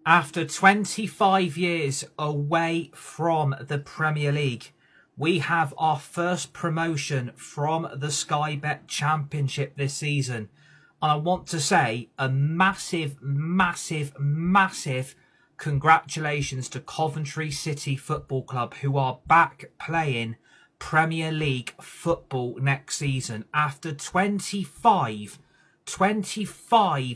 After 25 years away from the Premier League, we have our first promotion from the Sky Bet Championship this season. And I want to say a massive, massive, massive congratulations to Coventry City Football Club, who are back playing Premier League football next season. After 25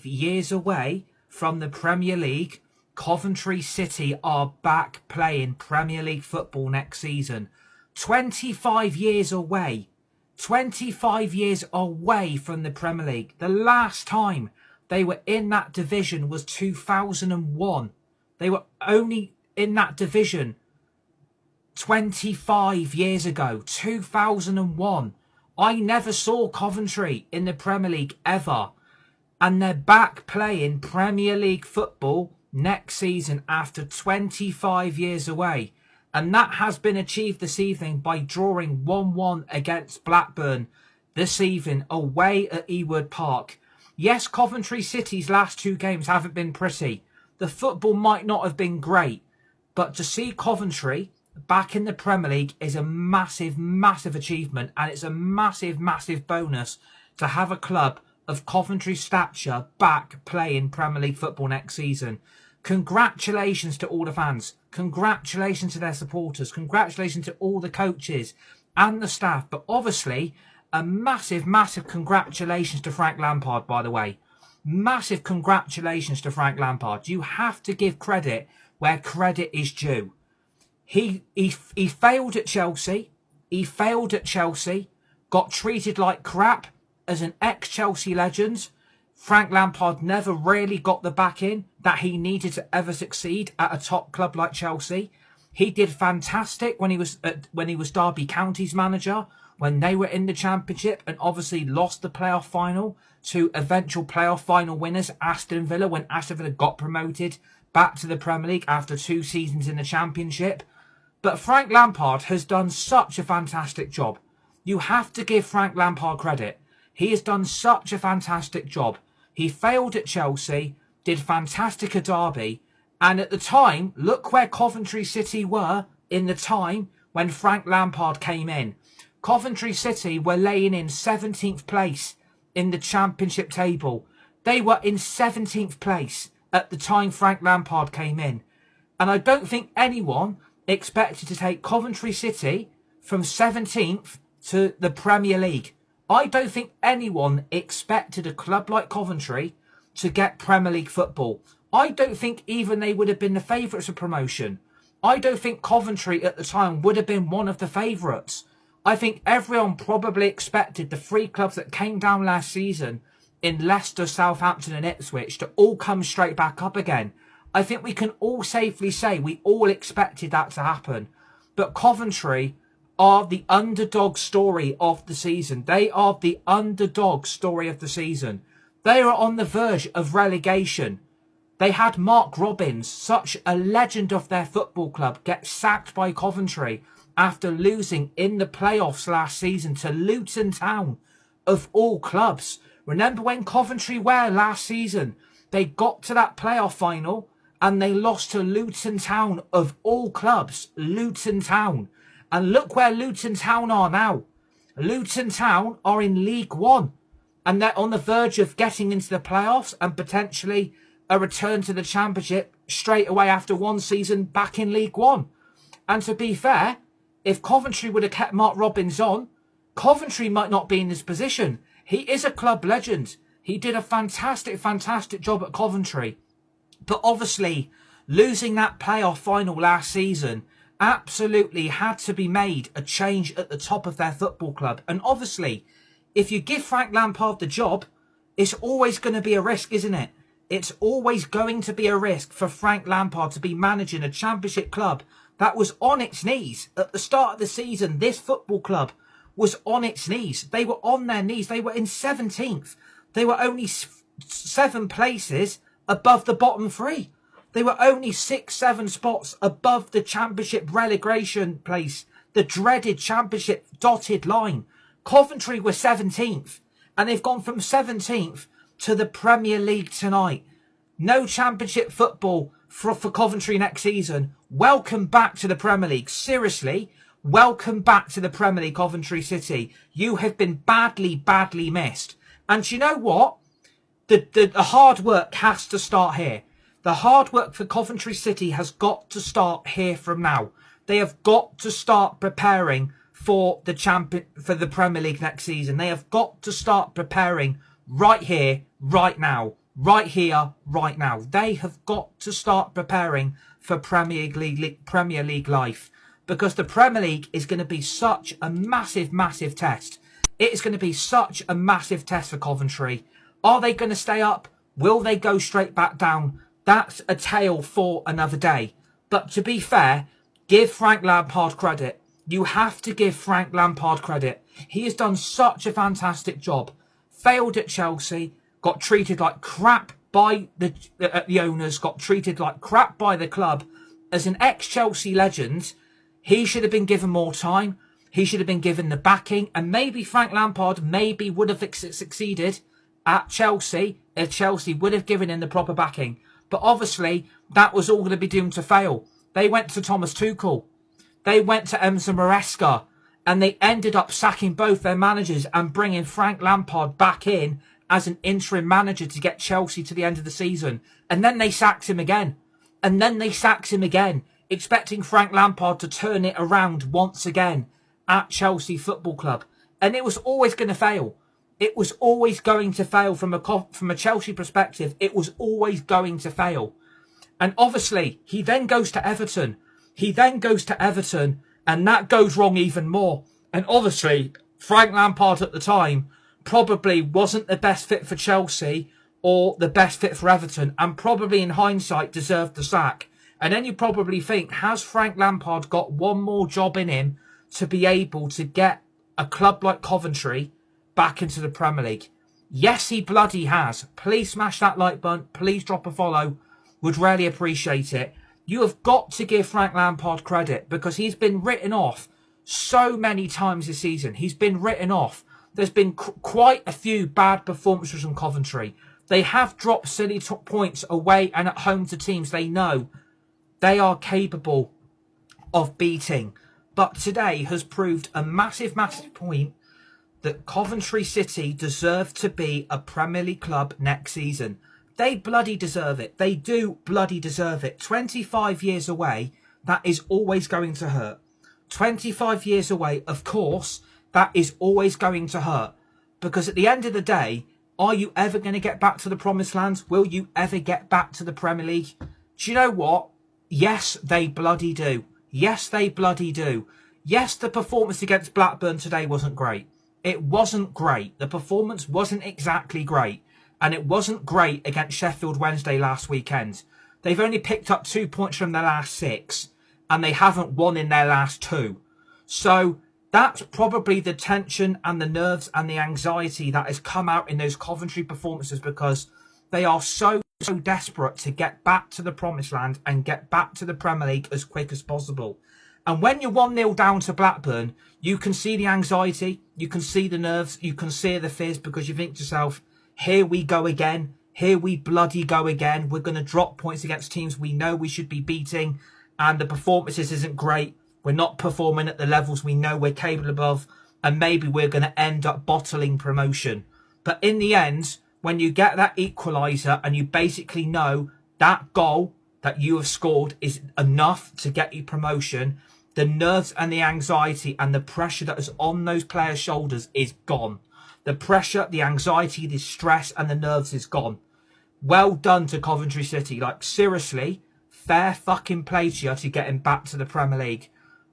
years away from the Premier League, Coventry City are back playing Premier League football next season. 25 years away. 25 years away from the Premier League. The last time they were in that division was 2001. They were only in that division 25 years ago. 2001. I never saw Coventry in the Premier League ever. And they're back playing Premier League football next season after 25 years away. And that has been achieved this evening by drawing 1-1 against Blackburn this evening away at Ewood Park. Yes, Coventry City's last two games haven't been pretty. The football might not have been great. But to see Coventry back in the Premier League is a massive, massive achievement. And it's a massive, massive bonus to have a club of Coventry stature back playing Premier League football next season. Congratulations to all the fans. Congratulations to their supporters. Congratulations to all the coaches and the staff. But obviously, a massive, massive congratulations to Frank Lampard, by the way. Massive congratulations to Frank Lampard. You have to give credit where credit is due. He failed at Chelsea. He failed at Chelsea. Got treated like crap as an ex-Chelsea legend. Frank Lampard never really got the backing that he needed to ever succeed at a top club like Chelsea. He did fantastic when he was Derby County's manager, when they were in the Championship, and obviously lost the playoff final to eventual playoff final winners Aston Villa, when Aston Villa got promoted back to the Premier League after 2 seasons in the Championship. But Frank Lampard has done such a fantastic job. You have to give Frank Lampard credit. He has done such a fantastic job. He failed at Chelsea, did fantastic at Derby, and at the time, look where Coventry City were in the time when Frank Lampard came in. Coventry City were laying in 17th place in the Championship table. They were in 17th place at the time Frank Lampard came in. And I don't think anyone expected to take Coventry City from 17th to the Premier League. I don't think anyone expected a club like Coventry to get Premier League football. I don't think even they would have been the favourites of promotion. I don't think Coventry at the time would have been one of the favourites. I think everyone probably expected the 3 clubs that came down last season in Leicester, Southampton and Ipswich to all come straight back up again. I think we can all safely say we all expected that to happen. But Coventry are the underdog story of the season. They are the underdog story of the season. They are on the verge of relegation. They had Mark Robins, such a legend of their football club, get sacked by Coventry after losing in the playoffs last season to Luton Town, of all clubs. Remember when Coventry were last season? They got to that playoff final and they lost to Luton Town, of all clubs. Luton Town. And look where Luton Town are now. Luton Town are in League One. And they're on the verge of getting into the playoffs and potentially a return to the Championship straight away after 1 season back in League One. And to be fair, if Coventry would have kept Mark Robins on, Coventry might not be in this position. He is a club legend. He did a fantastic, fantastic job at Coventry. But obviously, losing that playoff final last season absolutely had to be made a change at the top of their football club. And obviously, if you give Frank Lampard the job, it's always going to be a risk, isn't it? It's always going to be a risk for Frank Lampard to be managing a Championship club that was on its knees. At the start of the season, this football club was on its knees. They were on their knees. They were in 17th. They were only 7 places above the bottom 3. They were only 6-7 spots above the Championship relegation place, the dreaded Championship dotted line. Coventry were 17th, and they've gone from 17th to the Premier League tonight. No Championship football for Coventry next season. Welcome back to the Premier League. Seriously, welcome back to the Premier League, Coventry City. You have been badly, badly missed. And you know what? The hard work has to start here. The hard work for Coventry City has got to start here from now. They have got to start preparing for the Premier League next season. They have got to start preparing right here, right now. Right here, right now. They have got to start preparing for Premier League life, because the Premier League is going to be such a massive, massive test. It is going to be such a massive test for Coventry. Are they going to stay up? Will they go straight back down? That's a tale for another day. But to be fair, give Frank Lampard credit. You have to give Frank Lampard credit. He has done such a fantastic job. Failed at Chelsea, got treated like crap by the owners, got treated like crap by the club. As an ex-Chelsea legend, he should have been given more time. He should have been given the backing. And maybe Frank Lampard would have succeeded at Chelsea if Chelsea would have given him the proper backing. But obviously, that was all going to be doomed to fail. They went to Thomas Tuchel. They went to Enzo Maresca. And they ended up sacking both their managers and bringing Frank Lampard back in as an interim manager to get Chelsea to the end of the season. And then they sacked him again. And then they sacked him again, expecting Frank Lampard to turn it around once again at Chelsea Football Club. And it was always going to fail. It was always going to fail from a Chelsea perspective. It was always going to fail. And obviously, he then goes to Everton. And that goes wrong even more. And obviously, Frank Lampard at the time probably wasn't the best fit for Chelsea or the best fit for Everton, and probably in hindsight deserved the sack. And then you probably think, has Frank Lampard got one more job in him to be able to get a club like Coventry back into the Premier League? Yes, he bloody has. Please smash that like button. Please drop a follow. Would really appreciate it. You have got to give Frank Lampard credit, because he's been written off so many times this season. He's been written off. There's been quite a few bad performances from Coventry. They have dropped silly points away and at home to teams they know they are capable of beating. But today has proved a massive, massive point that Coventry City deserve to be a Premier League club next season. They bloody deserve it. They do bloody deserve it. 25 years away, that is always going to hurt. 25 years away, of course, that is always going to hurt. Because at the end of the day, are you ever going to get back to the promised land? Will you ever get back to the Premier League? Do you know what? Yes, they bloody do. Yes, they bloody do. Yes, the performance against Blackburn today wasn't great. It wasn't great. The performance wasn't exactly great. And it wasn't great against Sheffield Wednesday last weekend. They've only picked up 2 points from their last 6. And they haven't won in their last 2. So that's probably the tension and the nerves and the anxiety that has come out in those Coventry performances, because they are so desperate to get back to the promised land and get back to the Premier League as quick as possible. And when you're 1-0 down to Blackburn, you can see the anxiety, you can see the nerves, you can see the fears, because you think to yourself, here we go again. Here we bloody go again. We're going to drop points against teams we know we should be beating. And the performances isn't great. We're not performing at the levels we know we're capable of. And maybe we're going to end up bottling promotion. But in the end, when you get that equaliser and you basically know that goal that you have scored is enough to get you promotion, the nerves and the anxiety and the pressure that is on those players' shoulders is gone. The pressure, the anxiety, the stress and the nerves is gone. Well done to Coventry City. Like, seriously, fair fucking play to you to getting back to the Premier League.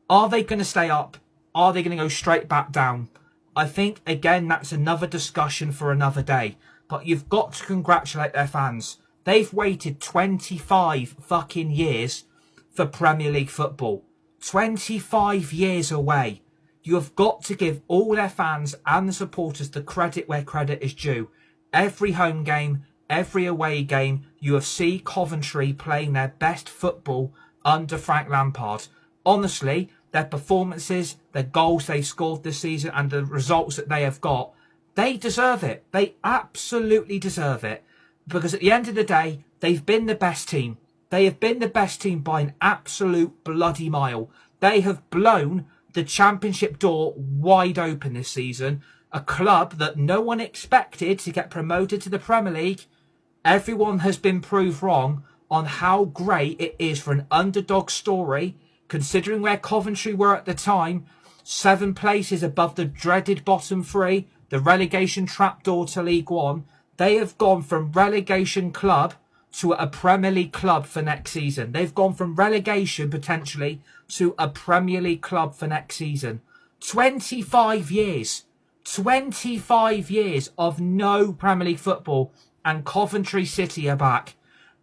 Are they going to stay up? Are they going to go straight back down? I think, again, that's another discussion for another day. But you've got to congratulate their fans. They've waited 25 fucking years for Premier League football. 25 years away. You have got to give all their fans and the supporters the credit where credit is due. Every home game, every away game, you have seen Coventry playing their best football under Frank Lampard. Honestly, their performances, their goals they've scored this season and the results that they have got, they deserve it. They absolutely deserve it. Because at the end of the day, they've been the best team. They have been the best team by an absolute bloody mile. They have blown the Championship door wide open this season. A club that no one expected to get promoted to the Premier League. Everyone has been proved wrong on how great it is for an underdog story, considering where Coventry were at the time, 7 places above the dreaded bottom 3, the relegation trapdoor to League One. They have gone from relegation club to a Premier League club for next season. They've gone from relegation potentially to a Premier League club for next season. 25 years. 25 years of no Premier League football, and Coventry City are back.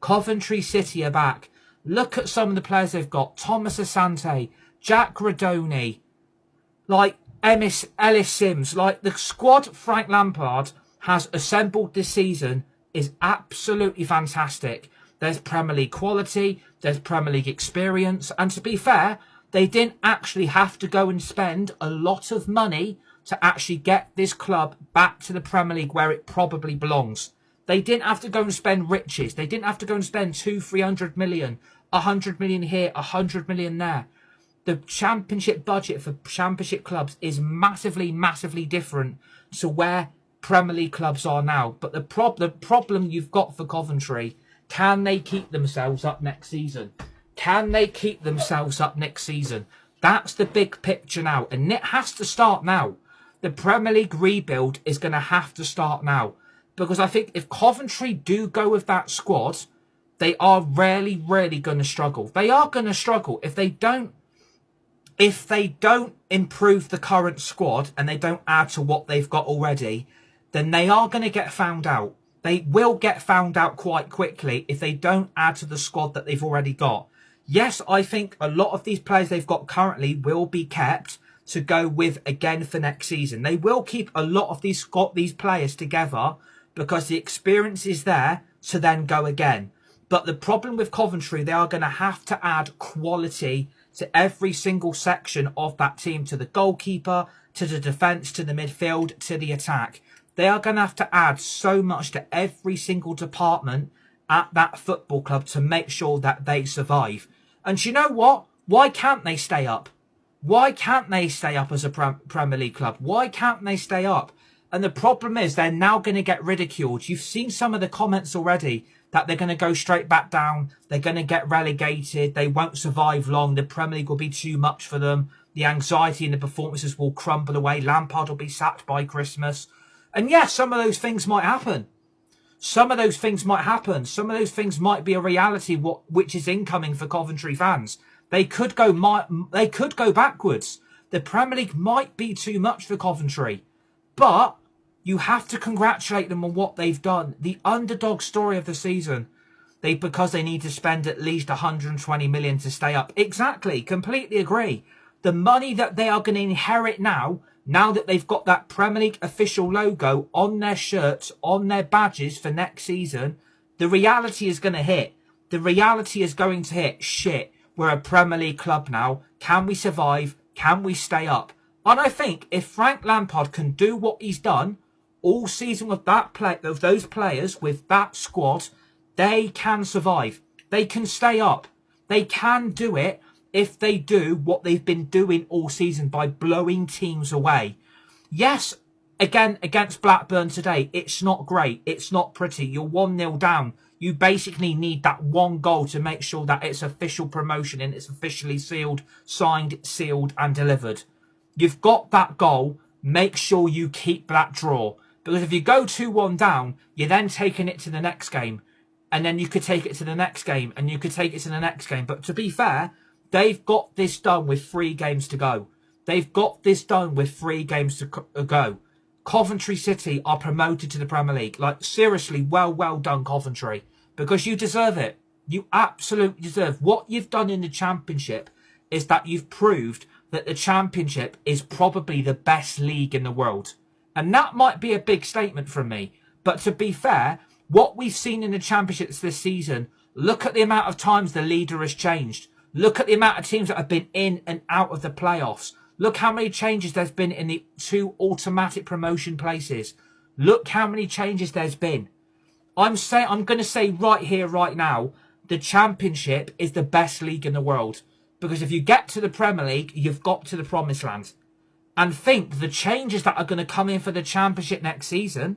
Coventry City are back. Look at some of the players they've got. Thomas Asante, Jack Radoni, like Ellis Sims. Like, the squad Frank Lampard has assembled this season is absolutely fantastic. There's Premier League quality, there's Premier League experience, and to be fair, they didn't actually have to go and spend a lot of money to actually get this club back to the Premier League where it probably belongs. They didn't have to go and spend riches. They didn't have to go and spend 200-300 million, 100 million here, 100 million there. The Championship budget for Championship clubs is massively, massively different to where Premier League clubs are now. But the problem you've got for Coventry, can they keep themselves up next season? Can they keep themselves up next season? That's the big picture now, and it has to start now. The Premier League rebuild is going to have to start now. Because I think if Coventry do go with that squad, they are really, really going to struggle. They are going to struggle. If they don't improve the current squad and they don't add to what they've got already, then they are going to get found out. They will get found out quite quickly if they don't add to the squad that they've already got. Yes, I think a lot of these players they've got currently will be kept to go with again for next season. They will keep a lot of these players together because the experience is there to then go again. But the problem with Coventry, they are going to have to add quality to every single section of that team, to the goalkeeper, to the defence, to the midfield, to the attack. They are going to have to add so much to every single department at that football club to make sure that they survive. And you know what? Why can't they stay up? Why can't they stay up as a Premier League club? Why can't they stay up? And the problem is they're now going to get ridiculed. You've seen some of the comments already that they're going to go straight back down. They're going to get relegated. They won't survive long. The Premier League will be too much for them. The anxiety in the performances will crumble away. Lampard will be sacked by Christmas. And yes, some of those things might happen. Some of those things might happen. Some of those things might be a reality which is incoming for Coventry fans. They could go backwards. The Premier League might be too much for Coventry. But you have to congratulate them on what they've done. The underdog story of the season. Because they need to spend at least 120 million to stay up. Exactly. Completely agree. The money that they are going to inherit now that they've got that Premier League official logo on their shirts, on their badges for next season, the reality is going to hit. The reality is going to hit. Shit. We're a Premier League club now. Can we survive? Can we stay up? And I think if Frank Lampard can do what he's done all season with those players, with that squad, they can survive. They can stay up. They can do it if they do what they've been doing all season by blowing teams away. Yes, again, against Blackburn today, it's not great. It's not pretty. You're 1-0 down. You basically need that one goal to make sure that it's official promotion and it's officially sealed, signed, sealed and delivered. You've got that goal. Make sure you keep that draw. Because if you go 2-1 down, you're then taking it to the next game. And then you could take it to the next game. And you could take it to the next game. But to be fair, they've got this done with 3 games to go. They've got this done with 3 games to go. Coventry City are promoted to the Premier League. Like, seriously, well done, Coventry. Because you deserve it. You absolutely deserve. What you've done in the Championship is that you've proved that the Championship is probably the best league in the world. And that might be a big statement from me. But to be fair, what we've seen in the Championships this season, look at the amount of times the leader has changed. Look at the amount of teams that have been in and out of the playoffs. Look how many changes there's been in the 2 automatic promotion places. Look how many changes there's been. I'm going to say right here, right now, the Championship is the best league in the world. Because if you get to the Premier League, you've got to the promised land. And think the changes that are going to come in for the Championship next season.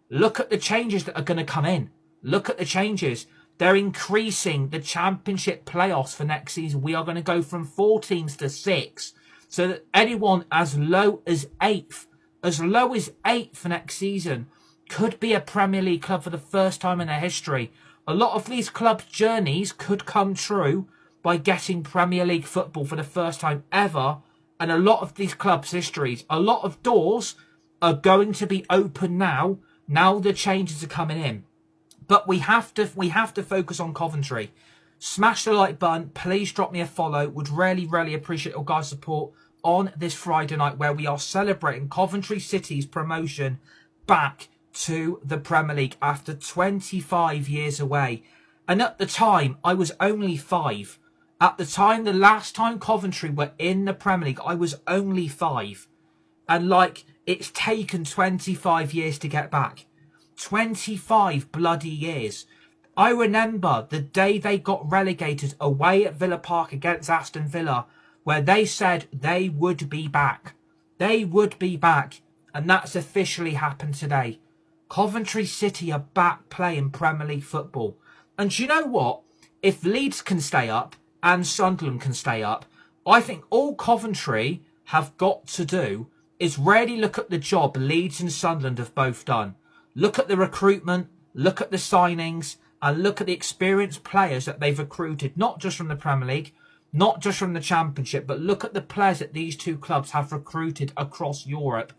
Look at the changes that are going to come in. Look at the changes. They're increasing the Championship playoffs for next season. We are going to go from 4 teams to 6. So that anyone as low as 8th for next season, could be a Premier League club for the first time in their history. A lot of these clubs' journeys could come true by getting Premier League football for the first time ever. And a lot of these clubs' histories, a lot of doors are going to be open now. Now the changes are coming in. But we have to focus on Coventry. Smash the like button. Please drop me a follow. Would really, really appreciate your guys' support on this Friday night where we are celebrating Coventry City's promotion back to the Premier League after 25 years away. And at the time, I was only 5. At the time, the last time Coventry were in the Premier League, I was only 5. And it's taken 25 years to get back. 25 bloody years. I remember the day they got relegated away at Villa Park against Aston Villa, where they said they would be back. They would be back. And that's officially happened today. Coventry City are back playing Premier League football. And you know what? If Leeds can stay up and Sunderland can stay up, I think all Coventry have got to do is really look at the job Leeds and Sunderland have both done. Look at the recruitment, look at the signings, and look at the experienced players that they've recruited, not just from the Premier League, not just from the Championship, but look at the players that these two clubs have recruited across Europe.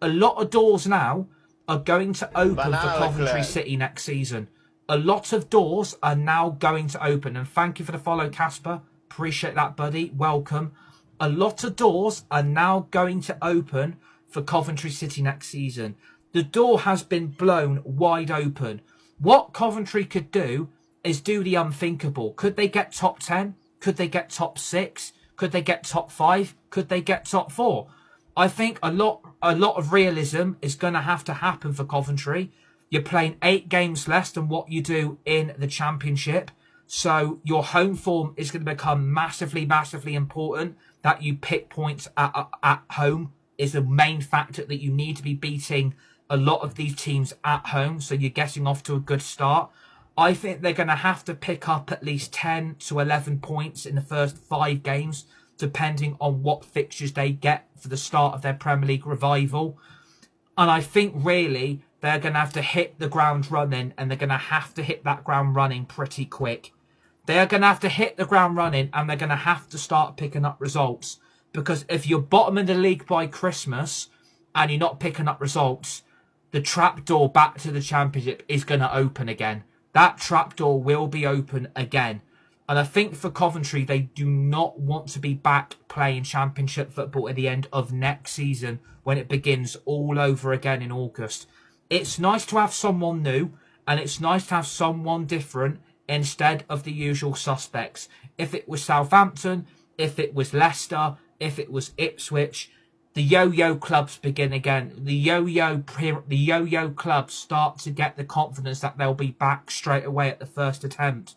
A lot of doors now are going to open for Coventry City next season. A lot of doors are now going to open. And thank you for the follow, Casper. Appreciate that, buddy. Welcome. A lot of doors are now going to open for Coventry City next season. The door has been blown wide open. What Coventry could do is do the unthinkable. Could they get top 10? Could they get top 6? Could they get top 5? Could they get top 4? I think a lot of realism is going to have to happen for Coventry. You're playing 8 games less than what you do in the Championship. So your home form is going to become massively, massively important. That you pick points at home is the main factor, that you need to be beating a lot of these teams at home. So you're getting off to a good start. I think they're going to have to pick up at least 10 to 11 points in the first 5 games, depending on what fixtures they get for the start of their Premier League revival. And I think really they're going to have to hit the ground running, and they're going to have to hit that ground running pretty quick. They're going to have to hit the ground running, and they're going to have to start picking up results. Because if you're bottom of the league by Christmas and you're not picking up results, the trapdoor back to the Championship is going to open again. That trapdoor will be open again. And I think for Coventry, they do not want to be back playing Championship football at the end of next season when it begins all over again in August. It's nice to have someone new, and it's nice to have someone different instead of the usual suspects. If it was Southampton, if it was Leicester, if it was Ipswich, the yo-yo clubs begin again. The yo-yo clubs start to get the confidence that they'll be back straight away at the first attempt.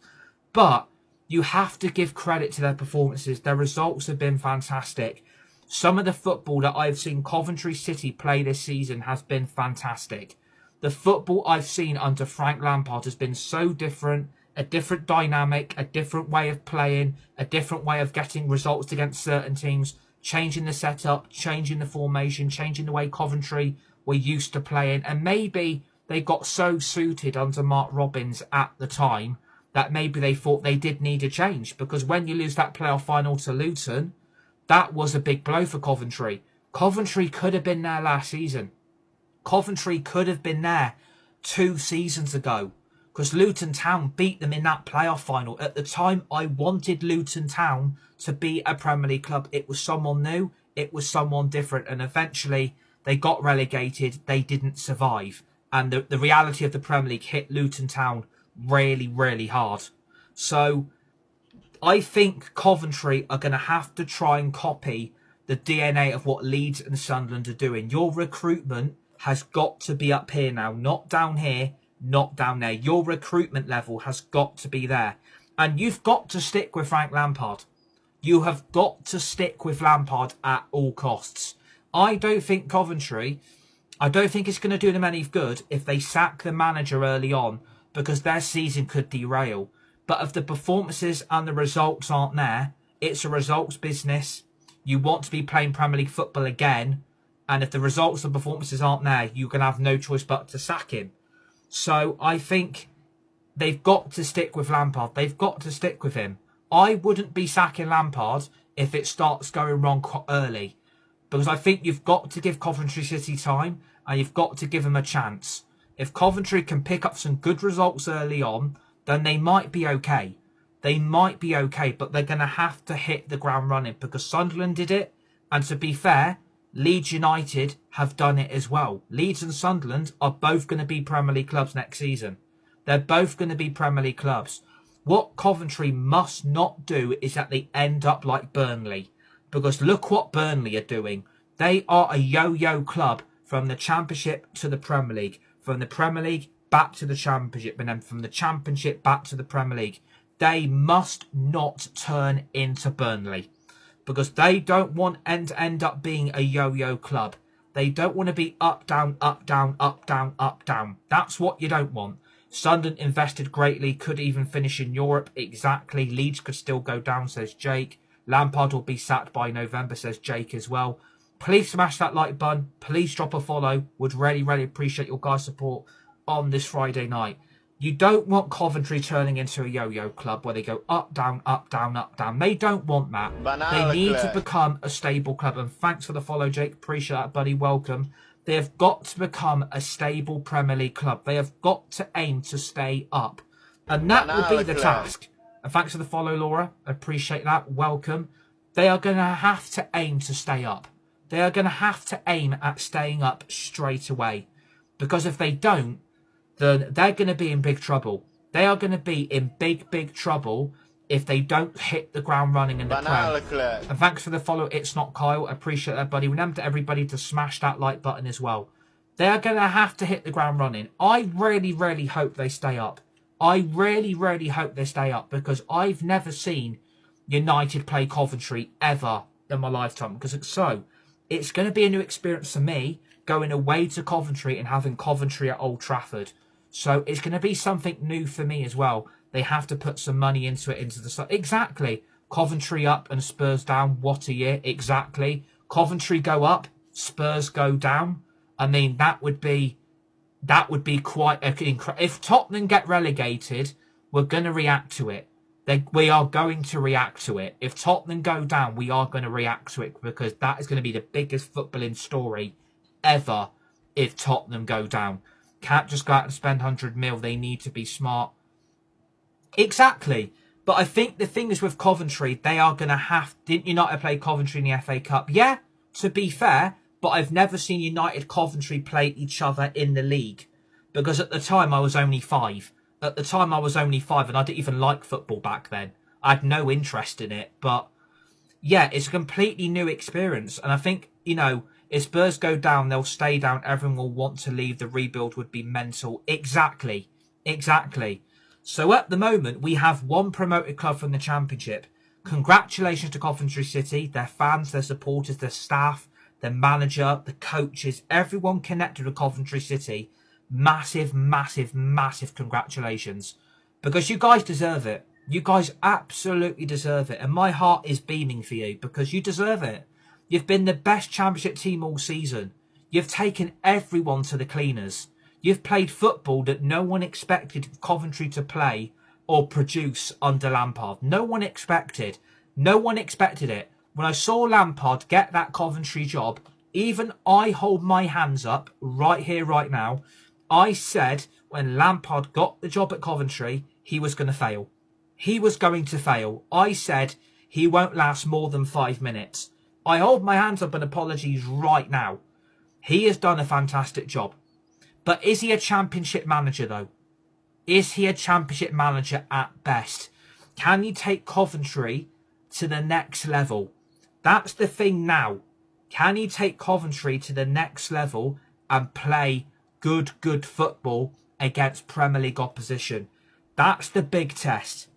But you have to give credit to their performances. Their results have been fantastic. Some of the football that I've seen Coventry City play this season has been fantastic. The football I've seen under Frank Lampard has been so different, a different dynamic, a different way of playing, a different way of getting results against certain teams, changing the setup, changing the formation, changing the way Coventry were used to playing. And maybe they got so suited under Mark Robins at the time that maybe they thought they did need a change. Because when you lose that playoff final to Luton, that was a big blow for Coventry. Coventry could have been there last season. Coventry could have been there 2 seasons ago, because Luton Town beat them in that playoff final. At the time, I wanted Luton Town to be a Premier League club. It was someone new. It was someone different. And eventually, they got relegated. They didn't survive. And the reality of the Premier League hit Luton Town really, really hard. So I think Coventry are going to have to try and copy the DNA of what Leeds and Sunderland are doing. Your recruitment has got to be up here now, not down here. not down there. Your recruitment level has got to be there. And you've got to stick with Frank Lampard. You have got to stick with Lampard at all costs. I don't think it's going to do them any good if they sack the manager early on, because their season could derail. But if the performances and the results aren't there, it's a results business. You want to be playing Premier League football again. And if the results and performances aren't there, you can have no choice but to sack him. So I think they've got to stick with Lampard. They've got to stick with him. I wouldn't be sacking Lampard if it starts going wrong early. Because I think you've got to give Coventry City time and you've got to give them a chance. If Coventry can pick up some good results early on, then they might be okay. They might be okay, but they're going to have to hit the ground running, because Sunderland did it. And to be fair, Leeds United have done it as well. Leeds and Sunderland are both going to be Premier League clubs next season. They're both going to be Premier League clubs. What Coventry must not do is that they end up like Burnley. Because look what Burnley are doing. They are a yo-yo club from the Championship to the Premier League. From the Premier League back to the Championship. And then from the Championship back to the Premier League. They must not turn into Burnley. Because they don't want to end up being a yo-yo club. They don't want to be up, down, up, down, up, down, up, down. That's what you don't want. Sunderland invested greatly, could even finish in Europe. Exactly. Leeds could still go down, says Jake. Lampard will be sacked by November, says Jake as well. Please smash that like button. Please drop a follow. Would really, really appreciate your guys' support on this Friday night. You don't want Coventry turning into a yo-yo club where they go up, down, up, down, up, down. They don't want that. They need to become a stable club. And thanks for the follow, Jake. Appreciate that, buddy. Welcome. They have got to become a stable Premier League club. They have got to aim to stay up. And that will be the task. And thanks for the follow, Laura. Appreciate that. Welcome. They are going to have to aim to stay up. They are going to have to aim at staying up straight away. Because if they don't, then they're going to be in big trouble. They are going to be in big, big trouble if they don't hit the ground running in the Prem. And thanks for the follow. It's not Kyle. I appreciate that, buddy. Remember to everybody to smash that like button as well. They are going to have to hit the ground running. I really, really hope they stay up. I really, really hope they stay up, because I've never seen United play Coventry ever in my lifetime. Because it's going to be a new experience for me going away to Coventry and having Coventry at Old Trafford. So it's going to be something new for me as well. They have to put some money into it, into the start. Exactly. Coventry up and Spurs down. What a year. Exactly. Coventry go up, Spurs go down. I mean, that would be quite incredible. If Tottenham get relegated, we're going to react to it. We are going to react to it. If Tottenham go down, we are going to react to it, because that is going to be the biggest footballing story ever if Tottenham go down. Can't just go out and spend 100 mil. They need to be smart. Exactly. But I think the thing is with Coventry, they are going to have... Didn't United play Coventry in the FA Cup? Yeah, to be fair. But I've never seen United Coventry play each other in the league. Because at the time, I was only 5. At the time, I was only 5, and I didn't even like football back then. I had no interest in it. But, yeah, it's a completely new experience. And I think, if Spurs go down, they'll stay down. Everyone will want to leave. The rebuild would be mental. Exactly. Exactly. So at the moment, we have one promoted club from the Championship. Congratulations to Coventry City, their fans, their supporters, their staff, their manager, the coaches, everyone connected with Coventry City. Massive, massive, massive congratulations. Because you guys deserve it. You guys absolutely deserve it. And my heart is beaming for you, because you deserve it. You've been the best Championship team all season. You've taken everyone to the cleaners. You've played football that no one expected Coventry to play or produce under Lampard. No one expected. No one expected it. When I saw Lampard get that Coventry job, even I hold my hands up right here, right now. I said when Lampard got the job at Coventry, he was going to fail. He was going to fail. I said he won't last more than 5 minutes. I hold my hands up and apologies right now. He has done a fantastic job. But is he a Championship manager, though? Is he a Championship manager at best? Can he take Coventry to the next level? That's the thing now. Can he take Coventry to the next level and play good football against Premier League opposition. That's the big test.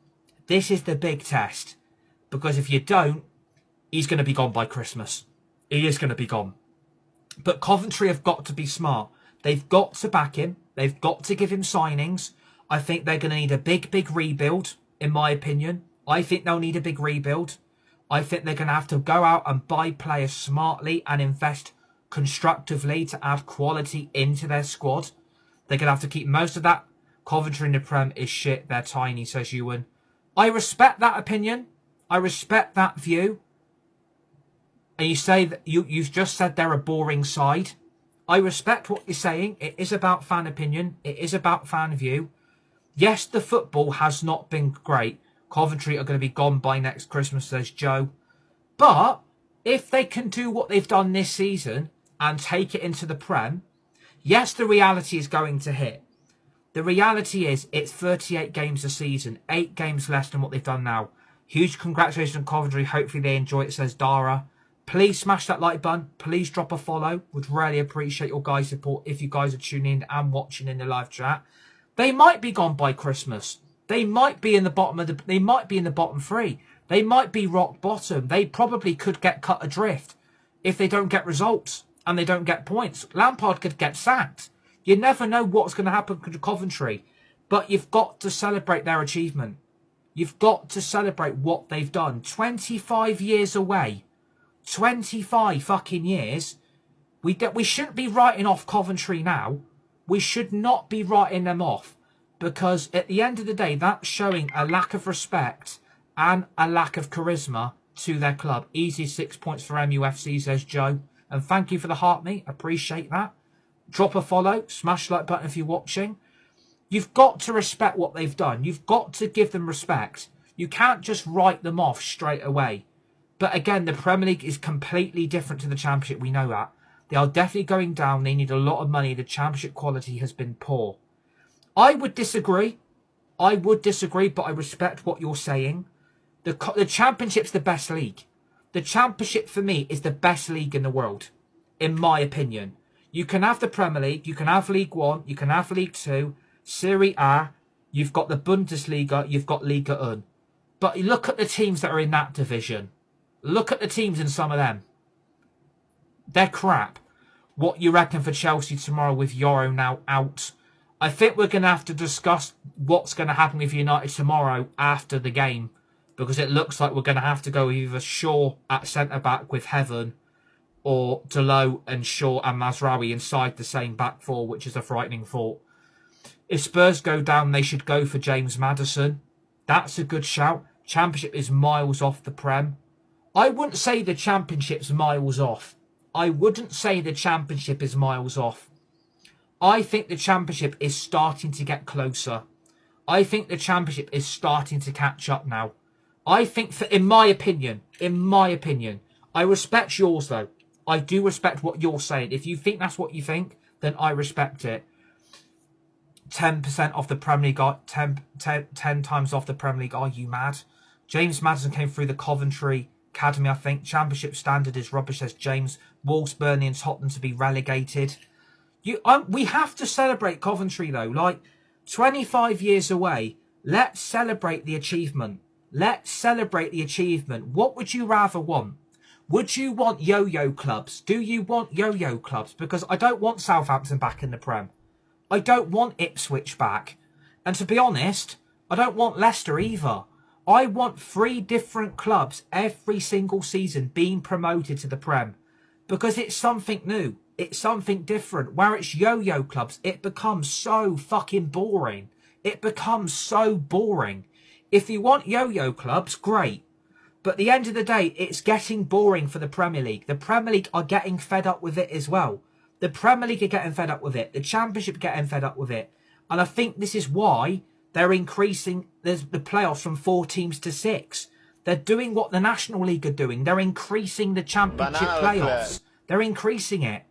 This is the big test. Because if you don't, he's going to be gone by Christmas. He is going to be gone. But Coventry have got to be smart. They've got to back him. They've got to give him signings. I think they're going to need a big rebuild, in my opinion. I think they'll need a big rebuild. I think they're going to have to go out and buy players smartly and invest constructively to add quality into their squad. They're going to have to keep most of that. Coventry in the Prem is shit. They're tiny, says Ewan. I respect that opinion. I respect that view. And you say that you've just said they're a boring side. I respect what you're saying. It is about fan opinion. It is about fan view. Yes, the football has not been great. Coventry are going to be gone by next Christmas, says Joe. But if they can do what they've done this season and take it into the Prem, yes, the reality is going to hit. The reality is it's 38 games a season, 8 games less than what they've done now. Huge congratulations on Coventry. Hopefully they enjoy it, says Dara. Please smash that like button. Please drop a follow. Would really appreciate your guys' support if you guys are tuning in and watching in the live chat. They might be gone by Christmas. They might be in the bottom of the. They might be in the bottom 3. They might be rock bottom. They probably could get cut adrift if they don't get results and they don't get points. Lampard could get sacked. You never know what's going to happen to Coventry, but you've got to celebrate their achievement. You've got to celebrate what they've done. 25 years away. 25 fucking years. We shouldn't be writing off Coventry now. We should not be writing them off. Because at the end of the day, that's showing a lack of respect and a lack of charisma to their club. Easy 6 points for MUFC, says Joe. And thank you for the heart, mate. Appreciate that. Drop a follow. Smash the like button if you're watching. You've got to respect what they've done. You've got to give them respect. You can't just write them off straight away. But again, the Premier League is completely different to the Championship. We know that. They are definitely going down. They need a lot of money. The Championship quality has been poor. I would disagree. But I respect what you're saying. The Championship's the best league. The Championship, for me, is the best league in the world, in my opinion. You can have the Premier League. You can have League One. You can have League Two. Serie A. You've got the Bundesliga. You've got Liga 1. But look at the teams that are in that division. Look at the teams in some of them. They're crap. What you reckon for Chelsea tomorrow with Euro now out? I think we're going to have to discuss what's going to happen with United tomorrow after the game. Because it looks like we're going to have to go either Shaw at centre-back with Heaven or Delo and Shaw and Mazraoui inside the same back four, which is a frightening thought. If Spurs go down, they should go for James Maddison. That's a good shout. Championship is miles off the Prem. I wouldn't say the Championship's miles off. I think the Championship is starting to get closer. I think the Championship is starting to catch up now. I think, in my opinion, I respect yours though. I do respect what you're saying. If you think that's what you think, then I respect it. 10% off the Premier League, 10 times off the Premier League. Are you mad? James Maddison came through the Coventry Academy, I think. Championship standard is rubbish, says James. Wolves, Burnley and Tottenham to be relegated. We have to celebrate Coventry though. Like, 25 years away, let's celebrate the achievement. What would you rather want? Would you want yo-yo clubs? Do you want yo-yo clubs? Because I don't want Southampton back in the Prem. I don't want Ipswich back. And to be honest, I don't want Leicester either. I want 3 different clubs every single season being promoted to the Prem. Because it's something new. It's something different. Where it's yo-yo clubs, it becomes so fucking boring. If you want yo-yo clubs, great. But at the end of the day, it's getting boring for the Premier League. The Premier League are getting fed up with it as well. The Premier League are getting fed up with it. The Championship getting fed up with it. And I think this is why they're increasing the playoffs from 4 teams to 6. They're doing what the National League are doing. They're increasing the Championship playoffs. They're increasing it.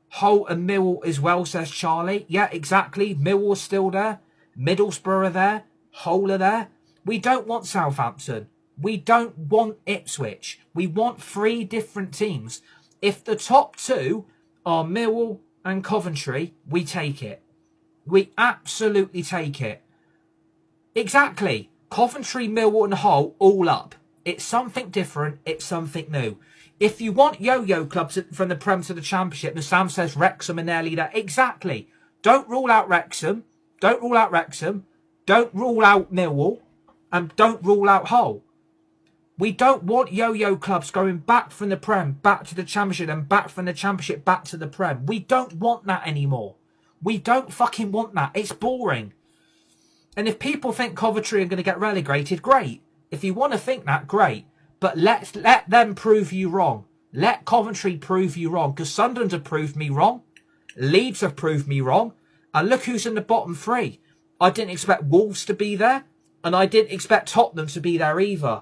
Hull and Millwall as well, says Charlie. Yeah, exactly. Millwall's still there. Middlesbrough are there. Hull are there. We don't want Southampton. We don't want Ipswich. We want 3 different teams. If the top 2 are Millwall and Coventry, we take it. We absolutely take it. Exactly. Coventry, Millwall and Hull all up. It's something different. It's something new. If you want yo-yo clubs from the Prem to the Championship, and Sam says Wrexham and their leader, exactly. Don't rule out Wrexham. Don't rule out Wrexham. Don't rule out Millwall. And don't rule out Hull. We don't want yo-yo clubs going back from the Prem, back to the Championship, and back from the Championship, back to the Prem. We don't want that anymore. We don't fucking want that. It's boring. And if people think Coventry are going to get relegated, great. If you want to think that, great. But let them prove you wrong. Let Coventry prove you wrong. Because Sunderland have proved me wrong. Leeds have proved me wrong. And look who's in the bottom three. I didn't expect Wolves to be there. And I didn't expect Tottenham to be there either.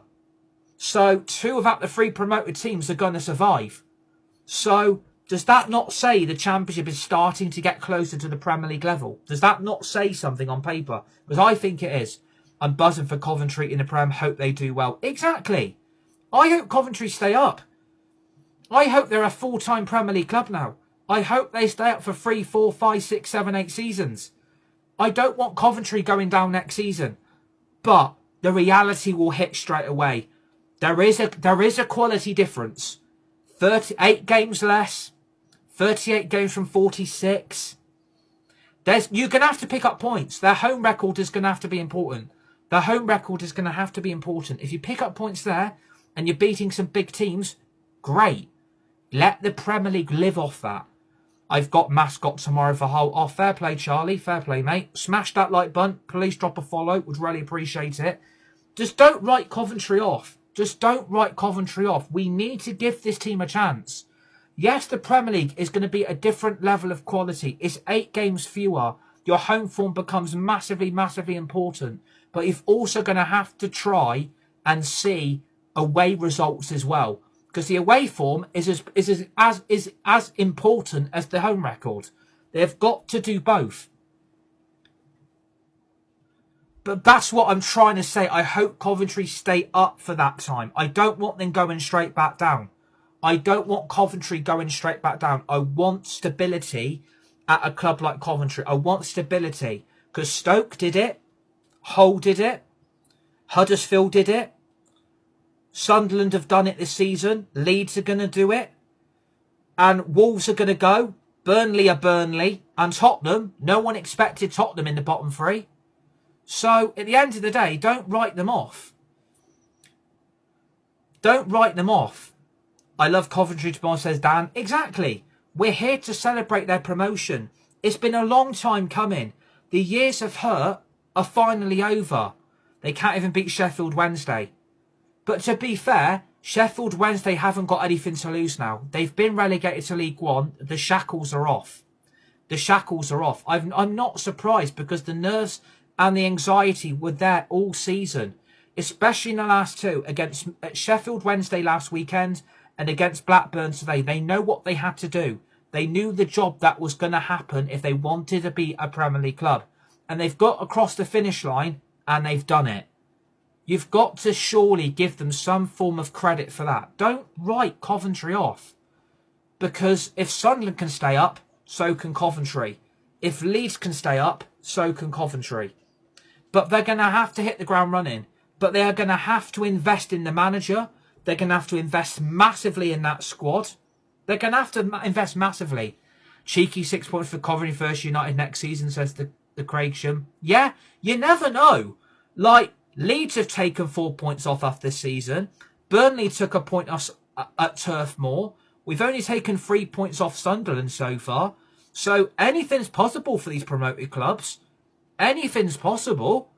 So 2 of the 3 promoted teams are going to survive. So does that not say the Championship is starting to get closer to the Premier League level? Does that not say something on paper? Because I think it is. I'm buzzing for Coventry in the Prem. Hope they do well. Exactly. I hope Coventry stay up. I hope they're a full-time Premier League club now. I hope they stay up for 3, 4, 5, 6, 7, 8 seasons. I don't want Coventry going down next season. But the reality will hit straight away. There is a quality difference. 38 games less. 38 games from 46. You're going to have to pick up points. Their home record is going to have to be important. Their home record is going to have to be important. If you pick up points there and you're beating some big teams, great. Let the Premier League live off that. I've got mascot tomorrow for Hull. Oh, fair play, Charlie. Fair play, mate. Smash that like button. Please drop a follow. Would really appreciate it. Just don't write Coventry off. Just don't write Coventry off. We need to give this team a chance. Yes, the Premier League is going to be a different level of quality. It's 8 games fewer. Your home form becomes massively, massively important. But you're also going to have to try and see away results as well. Because the away form is as important as the home record. They've got to do both. But that's what I'm trying to say. I hope Coventry stay up for that time. I don't want them going straight back down. I don't want Coventry going straight back down. I want stability at a club like Coventry. I want stability. Because Stoke did it. Hull did it. Huddersfield did it. Sunderland have done it this season. Leeds are going to do it. And Wolves are going to go. Burnley are Burnley. And Tottenham, no one expected Tottenham in the bottom 3. So, at the end of the day, don't write them off. Don't write them off. I love Coventry tomorrow, says Dan. Exactly. We're here to celebrate their promotion. It's been a long time coming. The years of hurt are finally over. They can't even beat Sheffield Wednesday. But to be fair, Sheffield Wednesday haven't got anything to lose now. They've been relegated to League One. The shackles are off. The shackles are off. I'm not surprised because the nerves and the anxiety were there all season, especially in the last 2 against Sheffield Wednesday last weekend and against Blackburn today. They know what they had to do. They knew the job that was going to happen if they wanted to be a Premier League club. And they've got across the finish line and they've done it. You've got to surely give them some form of credit for that. Don't write Coventry off. Because if Sunderland can stay up, so can Coventry. If Leeds can stay up, so can Coventry. But they're going to have to hit the ground running. But they are going to have to invest in the manager. They're going to have to invest massively in that squad. They're going to have to invest massively. Cheeky 6 points for Coventry First United next season, says the Craigsham. Yeah, you never know. Like, Leeds have taken 4 points off after this season. Burnley took a point off at Turf Moor. We've only taken 3 points off Sunderland so far. So anything's possible for these promoted clubs. Anything's possible.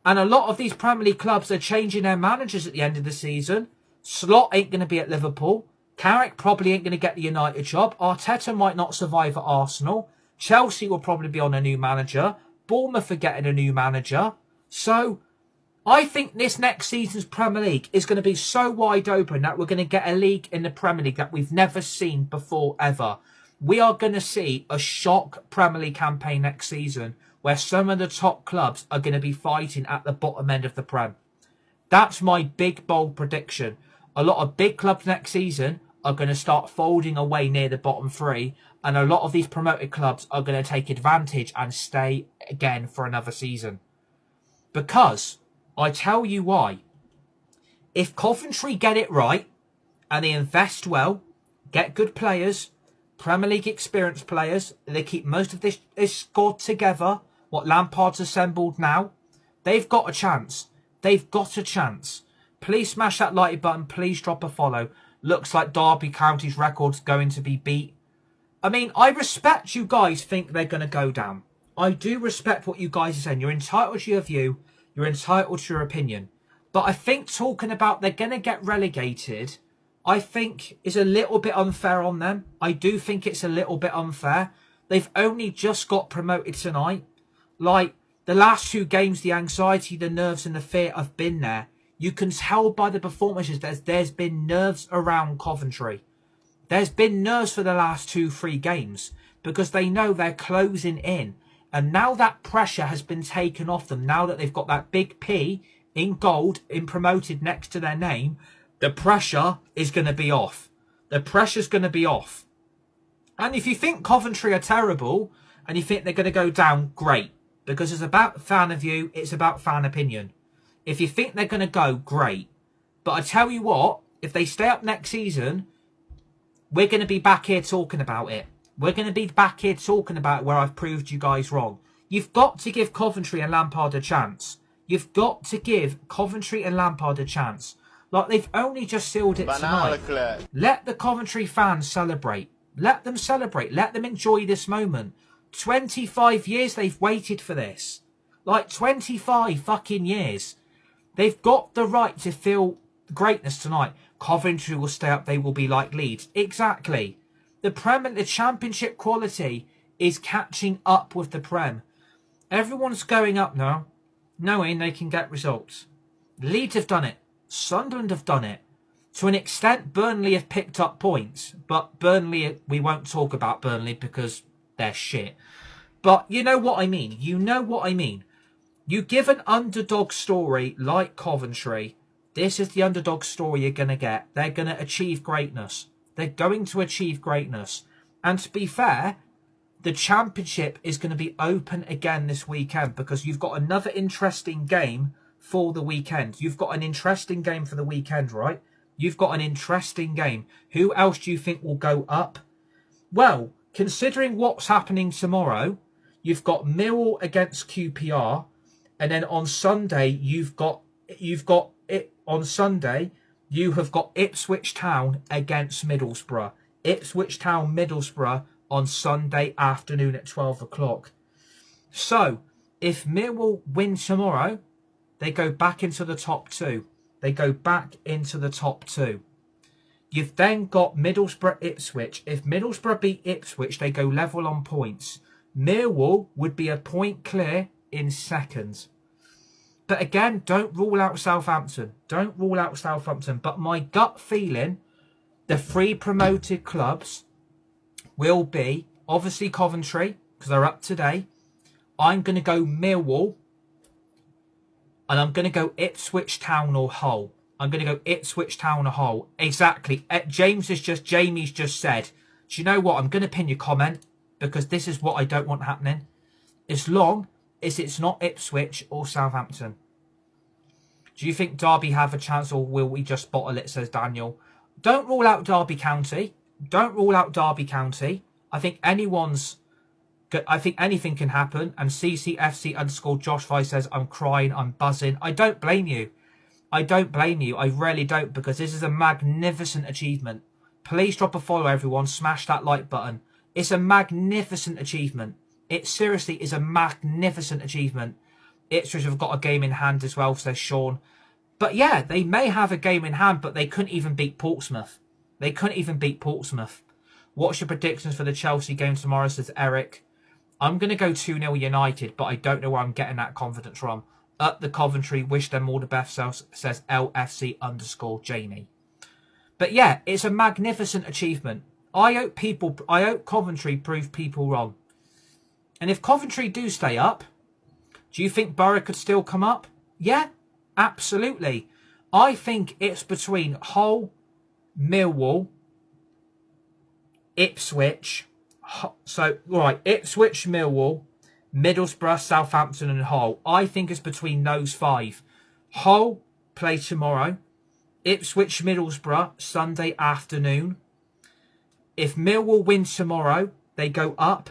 And a lot of these Premier League clubs are changing their managers at the end of the season. Slot ain't going to be at Liverpool. Carrick probably ain't going to get the United job. Arteta might not survive at Arsenal. Chelsea will probably be on a new manager. Bournemouth are getting a new manager. So I think this next season's Premier League is going to be so wide open that we're going to get a league in the Premier League that we've never seen before ever. We are going to see a shock Premier League campaign next season where some of the top clubs are going to be fighting at the bottom end of the Prem. That's my big, bold prediction. A lot of big clubs next season are going to start folding away near the bottom 3, And a lot of these promoted clubs are going to take advantage and stay again for another season. Because, I tell you why. If Coventry get it right, and they invest well, get good players, Premier League experienced players, they keep most of this squad together, what Lampard's assembled now, they've got a chance. They've got a chance. Please smash that like button. Please drop a follow. Looks like Derby County's record's going to be beat. I mean, I respect you guys think they're going to go down. I do respect what you guys are saying. You're entitled to your view. You're entitled to your opinion. But I think talking about they're going to get relegated, I think is a little bit unfair on them. I do think it's a little bit unfair. They've only just got promoted tonight. Like, the last 2 games, the anxiety, the nerves and the fear have been there. You can tell by the performances there's been nerves around Coventry. There's been nerves for the last 2-3 games because they know they're closing in. And now that pressure has been taken off them, now that they've got that big P in gold in promoted next to their name, the pressure is going to be off. The pressure's going to be off. And if you think Coventry are terrible and you think they're going to go down, great. Because it's about fan of view, it's about fan opinion. If you think they're going to go, great. But I tell you what, if they stay up next season, we're going to be back here talking about it. We're going to be back here talking about where I've proved you guys wrong. You've got to give Coventry and Lampard a chance. You've got to give Coventry and Lampard a chance. Like, they've only just sealed it tonight. Let the Coventry fans celebrate. Let them celebrate. Let them enjoy this moment. 25 years they've waited for this. Like, 25 fucking years. They've got the right to feel greatness tonight. Coventry will stay up. They will be like Leeds. Exactly. The Championship quality is catching up with the Prem. Everyone's going up now, knowing they can get results. Leeds have done it. Sunderland have done it. To an extent, Burnley have picked up points. But Burnley, we won't talk about Burnley because they're shit. But you know what I mean. You know what I mean. You give an underdog story like Coventry, this is the underdog story you're going to get. They're going to achieve greatness. They're going to achieve greatness. And to be fair, the Championship is going to be open again this weekend because you've got another interesting game for the weekend. You've got an interesting game for the weekend, right? You've got an interesting game. Who else do you think will go up? Well, considering what's happening tomorrow, you've got Millwall against QPR. And then on Sunday, you have got Ipswich Town against Middlesbrough. Ipswich Town, Middlesbrough on Sunday afternoon at 12 o'clock. So, if Millwall win tomorrow, they go back into the top 2. They go back into the top 2. You've then got Middlesbrough, Ipswich. If Middlesbrough beat Ipswich, they go level on points. Millwall would be a point clear in seconds. But again, don't rule out Southampton. Don't rule out Southampton. But my gut feeling, the 3 promoted clubs will be, obviously Coventry, because they're up today. I'm going to go Millwall. And I'm going to go Ipswich Town or Hull. I'm going to go Ipswich Town or Hull. Exactly. Jamie's just said, do you know what? I'm going to pin your comment because this is what I don't want happening. As long as it's not Ipswich or Southampton. Do you think Derby have a chance or will we just bottle it, says Daniel? Don't rule out Derby County. Don't rule out Derby County. I think anything can happen. And CCFC_Josh5 says, I'm crying, I'm buzzing. I don't blame you. I don't blame you. I really don't, because this is a magnificent achievement. Please drop a follow, everyone. Smash that like button. It's a magnificent achievement. It seriously is a magnificent achievement. Ipswich have got a game in hand as well, says Sean. But yeah, they may have a game in hand, but they couldn't even beat Portsmouth. They couldn't even beat Portsmouth. What's your predictions for the Chelsea game tomorrow, says Eric? I'm going to go 2-0 United, but I don't know where I'm getting that confidence from. At the Coventry, wish them all the best, says LFC_Jamie. But yeah, it's a magnificent achievement. I hope Coventry prove people wrong. And if Coventry do stay up, do you think Borough could still come up? Yeah, absolutely. I think it's between Hull, Millwall, Ipswich, So, right, Ipswich, Millwall, Middlesbrough, Southampton and Hull. I think it's between those 5. Hull play tomorrow. Ipswich, Middlesbrough, Sunday afternoon. If Millwall win tomorrow, they go up.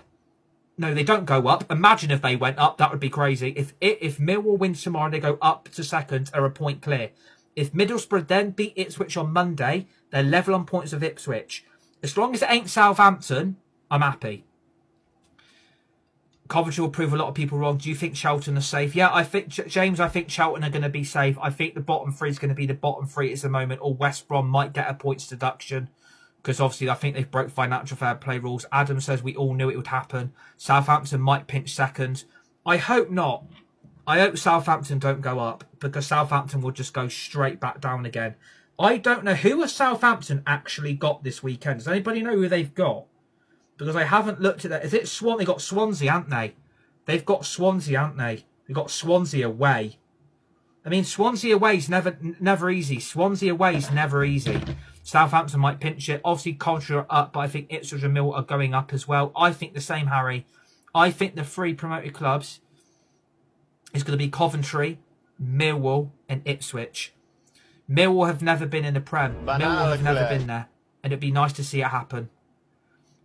No, they don't go up. Imagine if they went up. That would be crazy. If Millwall wins tomorrow, they go up to second, are a point clear. If Middlesbrough then beat Ipswich on Monday, they're level on points with Ipswich. As long as it ain't Southampton, I'm happy. Coventry will prove a lot of people wrong. Do you think Charlton are safe? Yeah, I think, James, I think Charlton are going to be safe. I think the bottom 3 is going to be the bottom 3 at the moment, or West Brom might get a points deduction, because obviously I think they've broke financial fair play rules. Adam says we all knew it would happen. Southampton might pinch second. I hope not. I hope Southampton don't go up, because Southampton will just go straight back down again. I don't know who has Southampton actually got this weekend. Does anybody know who they've got? Because I haven't looked at that. Is it Swan? They got Swansea, haven't they? They've got Swansea, haven't they? They've got Swansea away. I mean, Swansea away is never easy. Swansea away is never easy. Southampton might pinch it. Obviously, Coventry are up, but I think Ipswich and Mill are going up as well. I think the same, Harry. I think the 3 promoted clubs is going to be Coventry, Millwall, and Ipswich. Millwall have never been in the Prem. Millwall have never been there. And it'd be nice to see it happen.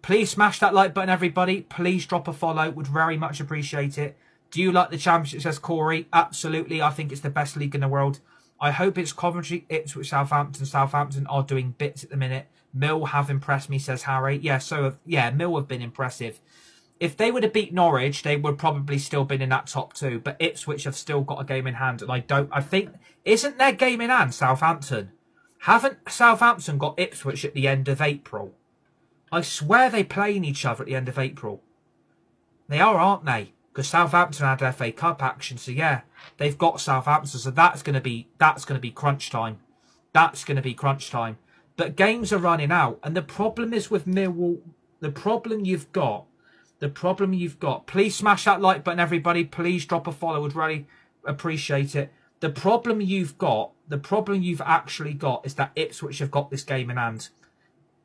Please smash that like button, everybody. Please drop a follow. Would very much appreciate it. Do you like the Championship, says Corey? Absolutely. I think it's the best league in the world. I hope it's Coventry, Ipswich, Southampton. Southampton are doing bits at the minute. Mill have impressed me, says Harry. Yeah, Mill have been impressive. If they would have beat Norwich, they would probably still been in that top 2. But Ipswich have still got a game in hand. And I think, isn't their game in hand, Southampton? Haven't Southampton got Ipswich at the end of April? I swear they playing each other at the end of April. They are, aren't they? Because Southampton had FA Cup action, so yeah, they've got Southampton. So that's going to be crunch time. That's going to be crunch time. But games are running out, and the problem is with Millwall. The problem you've got. Please smash that like button, everybody. Please drop a follow. Would really appreciate it. The problem you've actually got is that Ipswich have got this game in hand.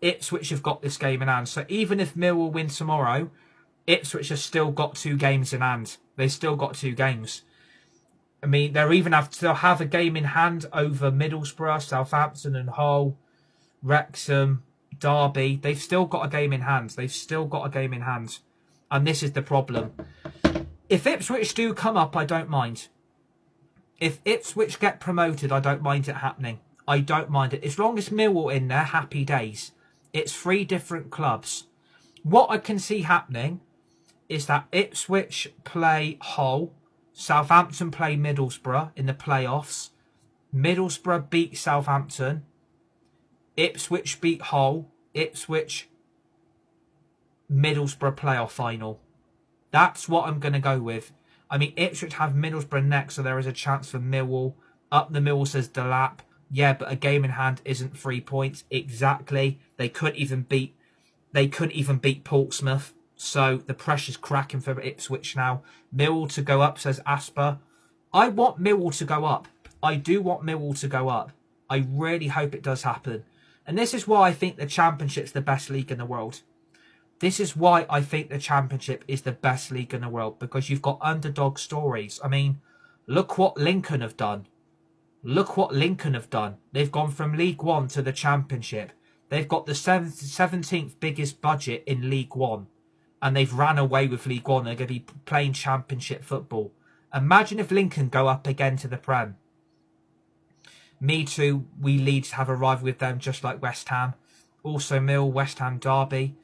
So even if Millwall win tomorrow, Ipswich have still got 2 games in hand. They've still got 2 games. I mean, they'll have a game in hand over Middlesbrough, Southampton and Hull, Wrexham, Derby. They've still got a game in hand. And this is the problem. If Ipswich do come up, I don't mind. If Ipswich get promoted, I don't mind it happening. I don't mind it. As long as Millwall in there, happy days. It's 3 different clubs. What I can see happening is that Ipswich play Hull, Southampton play Middlesbrough in the playoffs, Middlesbrough beat Southampton, Ipswich beat Hull, Ipswich, Middlesbrough playoff final. That's what I'm going to go with. I mean, Ipswich have Middlesbrough next, so there is a chance for Millwall. Up the Millwall, says Delap. Yeah, but a game in hand isn't 3 points. Exactly. They couldn't even beat Portsmouth. So the pressure's cracking for Ipswich now. Millwall to go up, says Asper. I want Millwall to go up. I do want Millwall to go up. I really hope it does happen. And this is why I think the Championship's the best league in the world. This is why I think the Championship is the best league in the world. Because you've got underdog stories. I mean, look what Lincoln have done. They've gone from League One to the Championship. They've got the 17th biggest budget in League One. And they've ran away with League One. They're going to be playing Championship football. Imagine if Lincoln go up again to the Prem. Me too. We Leeds have a rival with them, just like West Ham. Also Mill, West Ham, Derby.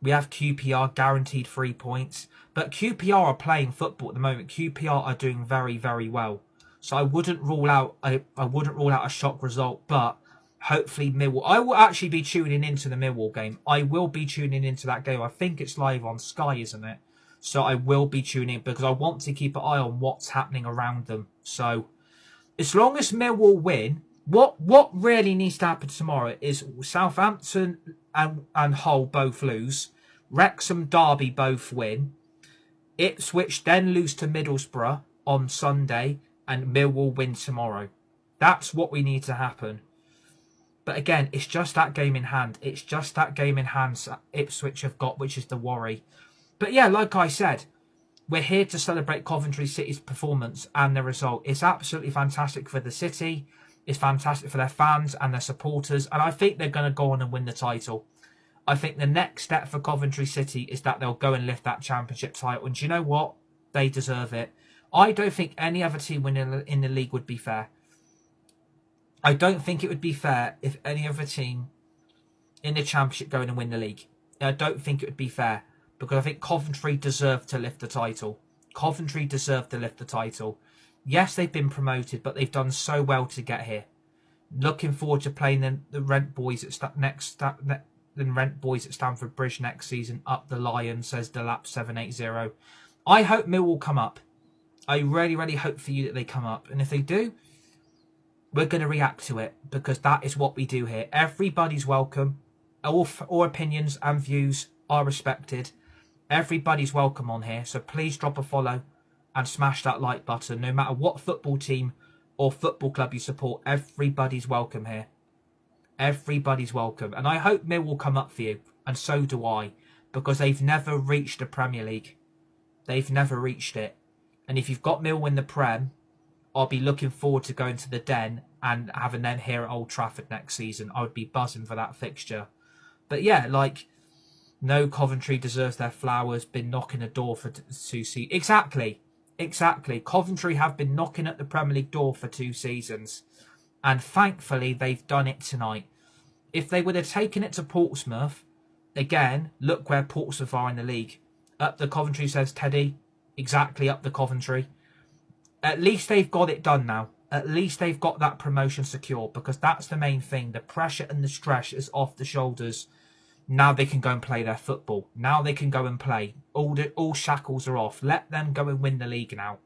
We have QPR guaranteed 3 points. But QPR are playing football at the moment. QPR are doing very, very well. So I wouldn't rule out a shock result, but hopefully Millwall. I will actually be tuning into the Millwall game. I will be tuning into that game. I think it's live on Sky, isn't it? So I will be tuning in because I want to keep an eye on what's happening around them. So as long as Millwall win, what really needs to happen tomorrow is Southampton and Hull both lose. Wrexham, Derby both win. Ipswich then lose to Middlesbrough on Sunday. And Millwall win tomorrow. That's what we need to happen. But again, it's just that game in hand. It's just that game in hand Ipswich have got, which is the worry. But yeah, like I said, we're here to celebrate Coventry City's performance and the result. It's absolutely fantastic for the city. It's fantastic for their fans and their supporters. And I think they're going to go on and win the title. I think the next step for Coventry City is that they'll go and lift that championship title. And do you know what? They deserve it. I don't think any other team winning in the league would be fair. I don't think it would be fair if any other team in the championship go in and win the league. I don't think it would be fair. Because I think Coventry deserve to lift the title. Coventry deserve to lift the title. Yes, they've been promoted, but they've done so well to get here. Looking forward to playing the Rent Boys at Stamford Bridge next season. Up the Lions, says Delap 780. I hope Millwall come up. I really, really hope for you that they come up. And if they do, we're going to react to it. Because that is what we do here. Everybody's welcome. All opinions and views are respected. Everybody's welcome on here, so please drop a follow and smash that like button. No matter what football team or football club you support, everybody's welcome here. Everybody's welcome. And I hope Mill will come up for you, and so do I, because they've never reached the Premier League. They've never reached it. And if you've got Mill in the Prem, I'll be looking forward to going to the Den and having them here at Old Trafford next season. I would be buzzing for that fixture. But yeah, like, no, Coventry deserves their flowers. Been knocking the door for 2 seasons. Exactly. Coventry have been knocking at the Premier League door for 2 seasons. And thankfully, they've done it tonight. If they would have taken it to Portsmouth, again, look where Portsmouth are in the league. Up the Coventry, says Teddy. Exactly, up the Coventry. At least they've got it done now. At least they've got that promotion secure. Because that's the main thing. The pressure and the stress is off the shoulders. Now they can go and play their football. Now they can go and play. All shackles are off. Let them go and win the league now.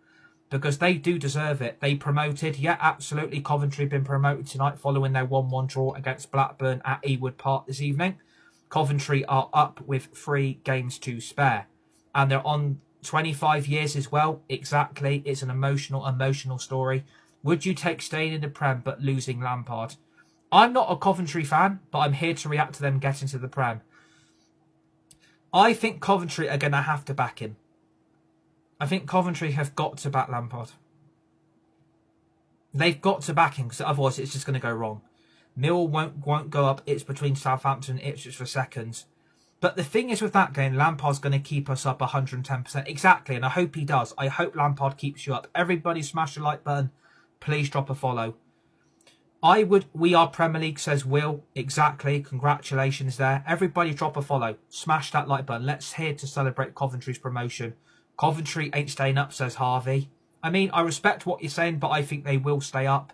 Because they do deserve it. They promoted. Yeah, absolutely. Coventry have been promoted tonight following their 1-1 draw against Blackburn at Ewood Park this evening. Coventry are up with 3 games to spare. And they're on 25 years as well. Exactly. It's an emotional story. Would you take staying in the Prem but losing Lampard? I'm not a Coventry fan, but I'm here to react to them getting to the Prem. I think Coventry are going to have to back him. I think Coventry have got to back Lampard. They've got to back him, because otherwise it's just going to go wrong. Mill won't go up. It's between Southampton and Ipswich for second. But the thing is with that game, Lampard's going to keep us up 110%. Exactly, and I hope he does. I hope Lampard keeps you up. Everybody smash the like button. Please drop a follow. We are Premier League, says Will. Exactly. Congratulations there. Everybody drop a follow. Smash that like button. Let's here to celebrate Coventry's promotion. Coventry ain't staying up, says Harvey. I mean, I respect what you're saying, but I think they will stay up.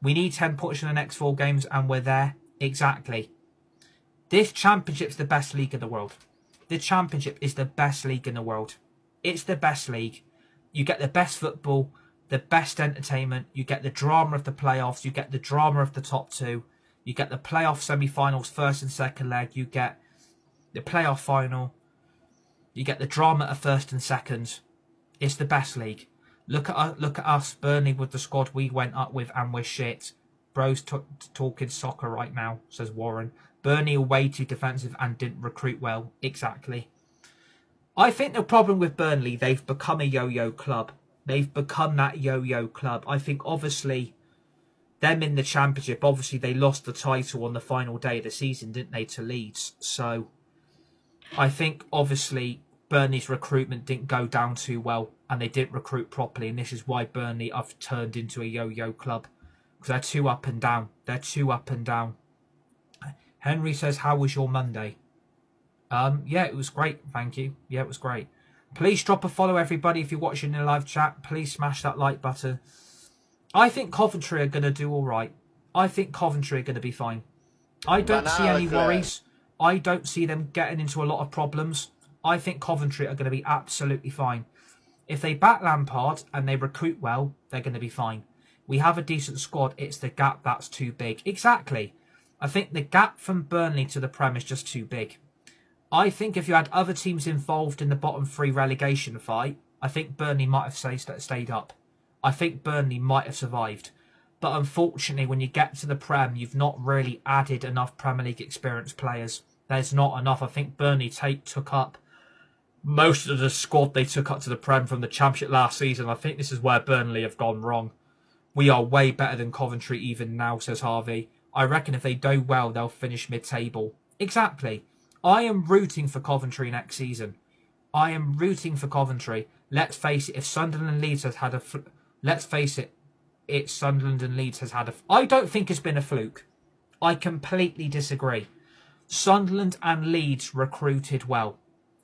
We need 10 points in the next 4 games, and we're there. Exactly. This championship's the best league in the world. The championship is the best league in the world. It's the best league. You get the best football, the best entertainment. You get the drama of the playoffs. You get the drama of the top 2. You get the playoff semi-finals, first and second leg. You get the playoff final. You get the drama of first and second. It's the best league. Look at us, Burnley, with the squad we went up with, and we're shit. Bro's talking soccer right now, says Warren. Burnley are way too defensive and didn't recruit well. Exactly. I think the problem with Burnley, they've become a yo-yo club. They've become that yo-yo club. I think, obviously, them in the championship, obviously, they lost the title on the final day of the season, didn't they, to Leeds? So, I think, obviously, Burnley's recruitment didn't go down too well, and they didn't recruit properly, and this is why Burnley have turned into a yo-yo club. Because they're too up and down. They're too up and down. Henry says, how was your Monday? Yeah, it was great, thank you. Yeah, it was great. Please drop a follow, everybody, if you're watching in the live chat. Please smash that like button. I think Coventry are going to do all right. I think Coventry are going to be fine. I don't see any worries. I don't see them getting into a lot of problems. I think Coventry are going to be absolutely fine. If they back Lampard and they recruit well, they're going to be fine. We have a decent squad. It's the gap that's too big. Exactly. I think the gap from Burnley to the Prem is just too big. I think if you had other teams involved in the bottom 3 relegation fight, I think Burnley might have stayed up. I think Burnley might have survived. But unfortunately, when you get to the Prem, you've not really added enough Premier League experienced players. There's not enough. I think Burnley took up most of the squad they took up to the Prem from the Championship last season. I think this is where Burnley have gone wrong. We are way better than Coventry even now, says Harvey. I reckon if they do well, they'll finish mid-table. Exactly. I am rooting for Coventry next season. I am rooting for Coventry. Let's face it, if Sunderland and Leeds has had a... Let's face it, it's Sunderland and Leeds has had a... I don't think it's been a fluke. I completely disagree. Sunderland and Leeds recruited well.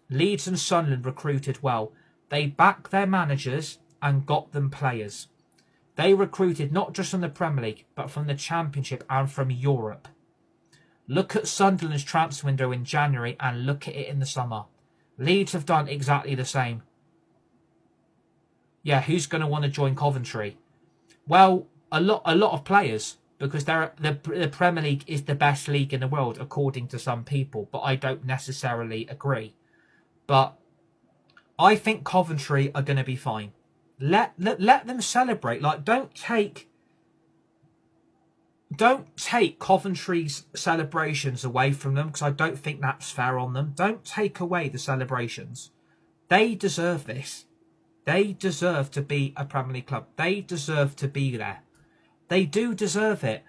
Leeds and Sunderland recruited well. They backed their managers and got them players. They recruited not just from the Premier League, but from the Championship and from Europe. Look at Sunderland's transfer window in January and look at it in the summer. Leeds have done exactly the same. Yeah, who's going to want to join Coventry? Well, a lot of players, because the Premier League is the best league in the world, according to some people, but I don't necessarily agree. But I think Coventry are going to be fine. Let them celebrate. Like, don't take Coventry's celebrations away from them, because I don't think that's fair on them. Don't take away the celebrations. They deserve this. They deserve to be a Premier League club. They deserve to be there. They do deserve it.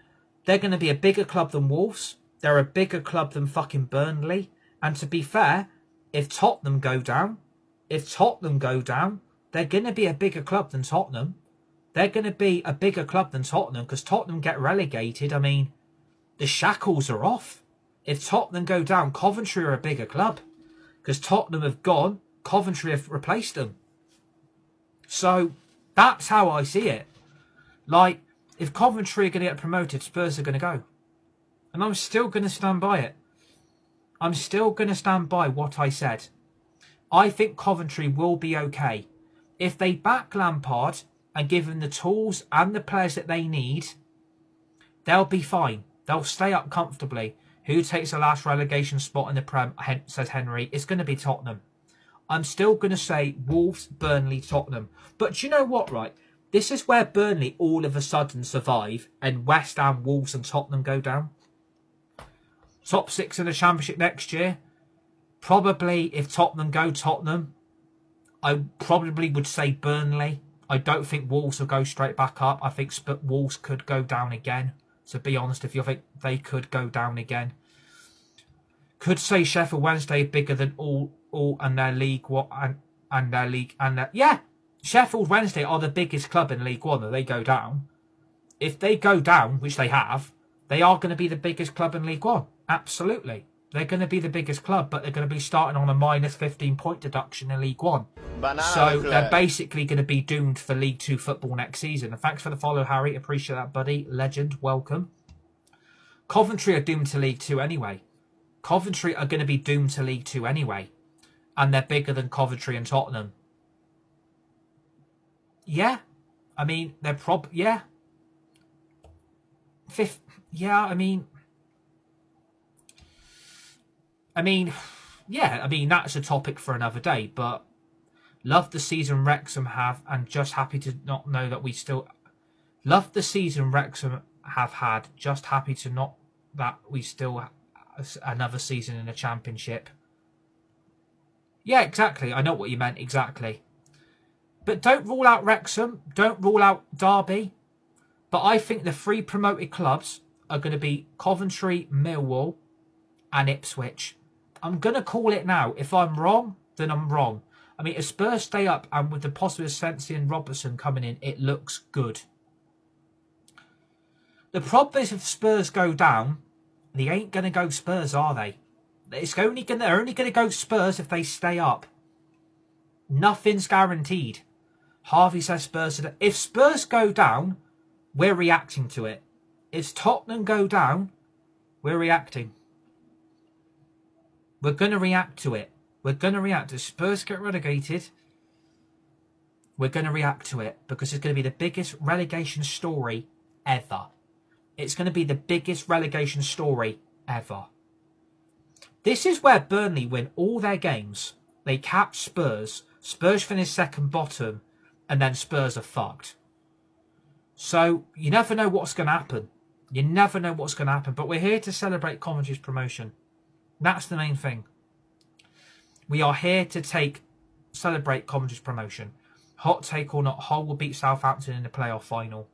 They're going to be a bigger club than Wolves. They're a bigger club than fucking Burnley. And to be fair, if Tottenham go down, they're going to be a bigger club than Tottenham. They're going to be a bigger club than Tottenham, because Tottenham get relegated. I mean, the shackles are off. If Tottenham go down, Coventry are a bigger club, because Tottenham have gone, Coventry have replaced them. So that's how I see it. Like, if Coventry are going to get promoted, Spurs are going to go. And I'm still going to stand by it. I'm still going to stand by what I said. I think Coventry will be okay. If they back Lampard and give them the tools and the players that they need, they'll be fine. They'll stay up comfortably. Who takes the last relegation spot in the Prem, says Henry. It's going to be Tottenham. I'm still going to say Wolves, Burnley, Tottenham. But do you know what, right? This is where Burnley all of a sudden survive and West Ham, Wolves and Tottenham go down. Top 6 in the Championship next year. Probably, if Tottenham go, Tottenham. I probably would say Burnley. I don't think Wolves will go straight back up. I think Wolves could go down again. To be honest, if you think they could go down again. Could say Sheffield Wednesday bigger than all and their League One and their league and their, yeah, Sheffield Wednesday are the biggest club in League One. If they go down, if they go down, which they have, they are going to be the biggest club in League One. Absolutely, they're going to be the biggest club, but they're going to be starting on a minus 15-point deduction in League One. So they're basically going to be doomed for League Two football next season. And thanks for the follow, Harry. Appreciate that, buddy. Legend, welcome. Coventry are doomed to League Two anyway. Coventry are going to be doomed to League Two anyway. And they're bigger than Coventry and Tottenham. Yeah. I mean, they're yeah. Fifth. Yeah, I mean, yeah, I mean, that's a topic for another day, but love the season Wrexham have, and just happy to not know that we still... Love the season Wrexham have had, just happy to not that we still have another season in the Championship. Yeah, exactly. I know what you meant, exactly. But don't rule out Wrexham. Don't rule out Derby. But I think the 3 promoted clubs are going to be Coventry, Millwall and Ipswich. I'm going to call it now. If I'm wrong, then I'm wrong. I mean, if Spurs stay up and with the possible Sensi and Robertson coming in, it looks good. The problem is if Spurs go down, they ain't going to go Spurs, are they? They're only going to go Spurs if they stay up. Nothing's guaranteed. Harvey says Spurs. If Spurs go down, we're reacting to it. If Tottenham go down, we're reacting. We're going to react to it. We're going to react. If Spurs get relegated, we're going to react to it because it's going to be the biggest relegation story ever. It's going to be the biggest relegation story ever. This is where Burnley win all their games. They catch Spurs. Spurs finish second bottom. And then Spurs are fucked. So you never know what's going to happen. You never know what's going to happen. But we're here to celebrate Coventry's promotion. That's the main thing. We are here to celebrate Coventry's promotion. Hot take or not, Hull will beat Southampton in the playoff final.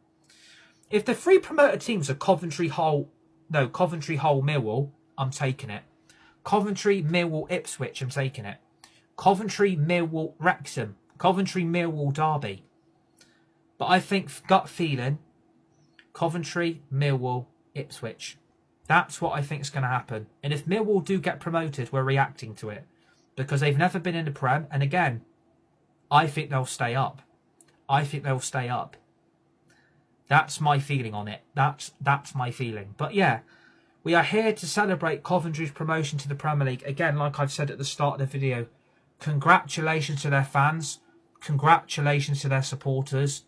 If the 3 promoted teams are Coventry, Hull, Millwall, I'm taking it. Coventry, Millwall, Ipswich, I'm taking it. Coventry, Millwall, Wrexham. Coventry, Millwall, Derby. But I think, gut feeling, Coventry, Millwall, Ipswich. That's what I think is going to happen. And if Millwall do get promoted, we're reacting to it. Because they've never been in the Prem. And again, I think they'll stay up. I think they'll stay up. That's my feeling on it. That's my feeling. But yeah, we are here to celebrate Coventry's promotion to the Premier League. Again, like I've said at the start of the video, congratulations to their fans. Congratulations to their supporters.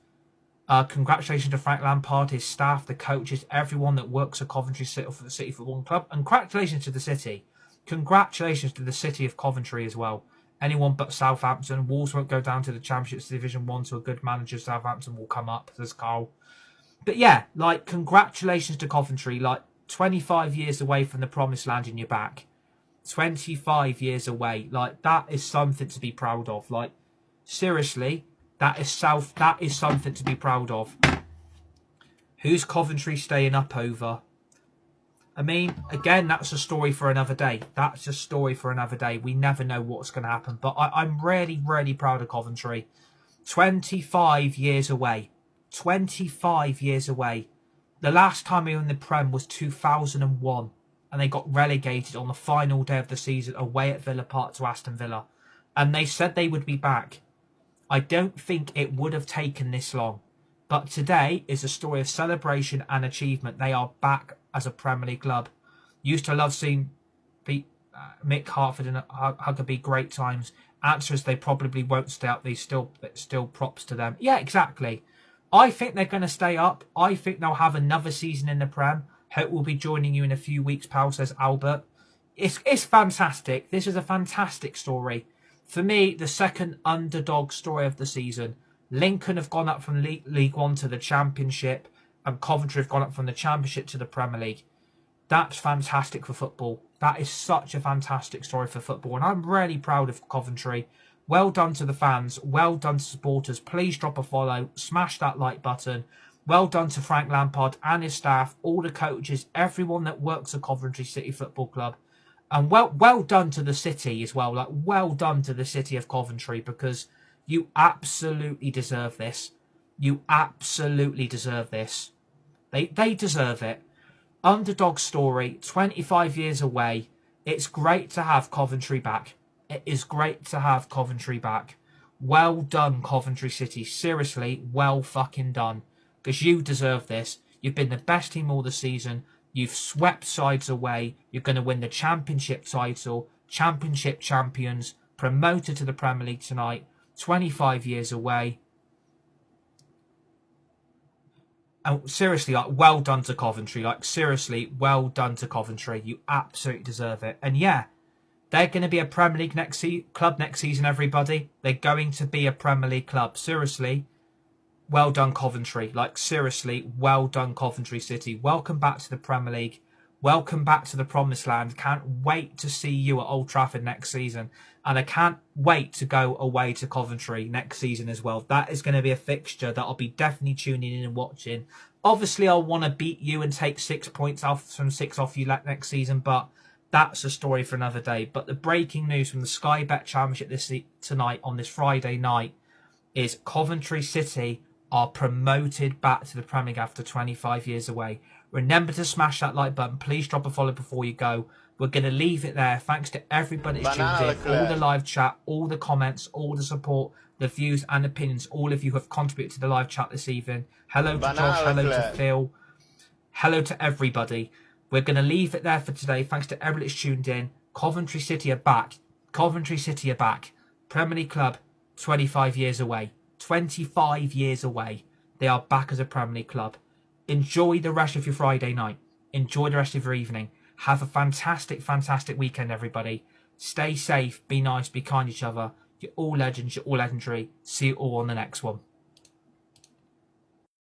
Congratulations to Frank Lampard, his staff, the coaches, everyone that works at Coventry City Football Club. And congratulations to the city. Congratulations to the city of Coventry as well. Anyone but Southampton. Wolves won't go down to the Championship Division 1, so a good manager, Southampton, will come up, says Carl. But yeah, like, congratulations to Coventry. Like, 25 years away from the promised land in your back. 25 years away. Like, that is something to be proud of. Like, seriously, that is something to be proud of. Who's Coventry staying up over? I mean, again, that's a story for another day. That's a story for another day. We never know what's going to happen. But I'm really, really proud of Coventry. 25 years away. 25 years away. The last time they were in the Prem was 2001. And they got relegated on the final day of the season away at Villa Park to Aston Villa. And they said they would be back. I don't think it would have taken this long. But today is a story of celebration and achievement. They are back as a Premier League club. Used to love seeing Mick Hartford and Huckabee, great times. Answer is they probably won't stay up. These still props to them. Yeah, exactly. I think they're going to stay up. I think they'll have another season in the Prem. Hope we'll be joining you in a few weeks, pal, says Albert. It's fantastic. This is a fantastic story. For me, the second underdog story of the season. Lincoln have gone up from League One to the Championship, and Coventry have gone up from the Championship to the Premier League. That's fantastic for football. That is such a fantastic story for football, and I'm really proud of Coventry. Well done to the fans. Well done to supporters. Please drop a follow. Smash that like button. Well done to Frank Lampard and his staff, all the coaches, everyone that works at Coventry City Football Club. And well done to the city as well. Like, well done to the city of Coventry, because you absolutely deserve this. You absolutely deserve this. They deserve it. Underdog story, 25 years away. It's great to have Coventry back. It is great to have Coventry back. Well done, Coventry City. Seriously, well fucking done. Because you deserve this. You've been the best team all the season. You've swept sides away. You're going to win the Championship title. Championship champions. Promoted to the Premier League tonight. 25 years away. And seriously, like, well done to Coventry. Like, seriously, well done to Coventry. You absolutely deserve it. And yeah, they're going to be a Premier League club next season, everybody. They're going to be a Premier League club. Seriously, well done, Coventry. Like, seriously, well done, Coventry City. Welcome back to the Premier League. Welcome back to the Promised Land. Can't wait to see you at Old Trafford next season. And I can't wait to go away to Coventry next season as well. That is going to be a fixture that I'll be definitely tuning in and watching. Obviously, I'll want to beat you and take 6 points off you next season, but that's a story for another day. But the breaking news from the Sky Bet Championship tonight on this Friday night is Coventry City are promoted back to the Premier League after 25 years away. Remember to smash that like button. Please drop a follow before you go. We're going to leave it there. Thanks to everybody that's tuned in, all the live chat, all the comments, all the support, the views and opinions. All of you have contributed to the live chat this evening. Hello to Josh, hello to Phil, hello to everybody. We're going to leave it there for today. Thanks to everybody that's tuned in. Coventry City are back. Coventry City are back. Premier League club, 25 years away. 25 years away. They are back as a Premier League club. Enjoy the rest of your Friday night. Enjoy the rest of your evening. Have a fantastic, fantastic weekend, everybody. Stay safe, be nice, be kind to each other. You're all legends, you're all legendary. See you all on the next one.